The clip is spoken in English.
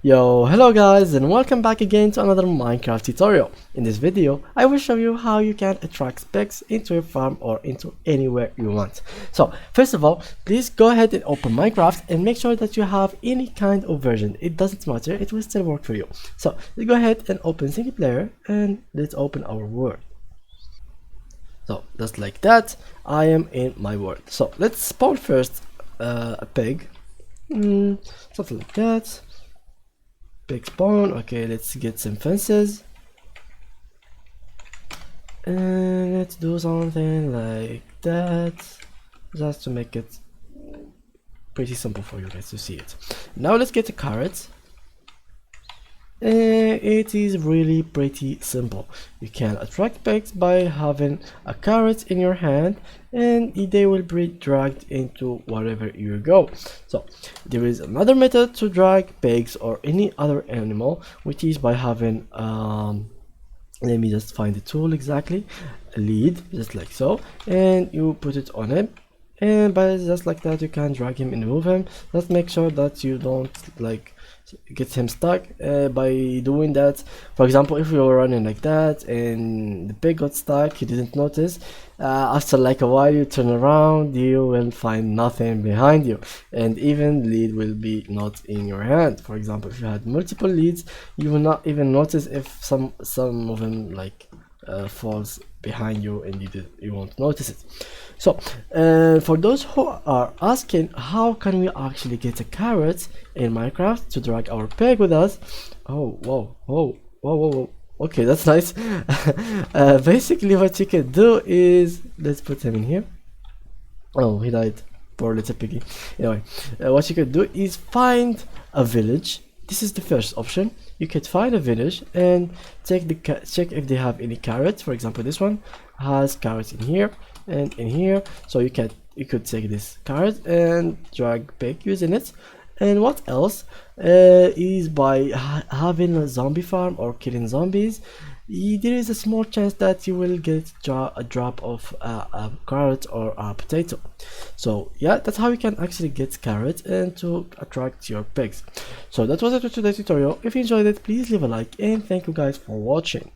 Yo, hello guys and welcome back again to another Minecraft tutorial. In this video, I will show you how you can attract pigs into your farm or into anywhere you want. So, first of all, please go ahead and open Minecraft and make sure that you have any kind of version. It doesn't matter, it will still work for you. So, let's go ahead and open single player and let's open our world. So, just like that, I am in my world. So, let's spawn first a pig. Something like that. Big spawn. Okay, let's get some fences and let's do something like that just to make it pretty simple for you guys to see it. Now let's get a carrot. It is really pretty simple. You can attract pigs by having a carrot in your hand and they will be dragged into wherever you go. So there is another method to drag pigs or any other animal, which is by having let me just find the tool exactly, a lead, just like so, and you put it on him, and by just like that you can drag him and move him. Just make sure that you don't like get him stuck by doing that. For example, if you were running like that and the pig got stuck, you didn't notice, after like a while you turn around, you will find nothing behind you, and even lead will be not in your hand. For example, if you had multiple leads, you will not even notice if some of them like falls behind you, and you won't notice it. So for those who are asking how can we actually get a carrot in Minecraft to drag our pig with us, oh whoa whoa whoa whoa, whoa. Okay, that's nice. Basically what you can do is, let's put him in here. Oh, he died, poor little piggy. Anyway, what you can do is find a village. This is the first option. You could find a village and check if they have any carrots. For example, this one has carrots in here and in here, so you could take this carrot and drag pig using it. And what else is by having a zombie farm or killing zombies, there is a small chance that you will get a drop of a carrot or a potato. So yeah, that's how you can actually get carrots and to attract your pigs. So that was it for today's tutorial. If you enjoyed it, please leave a like and thank you guys for watching.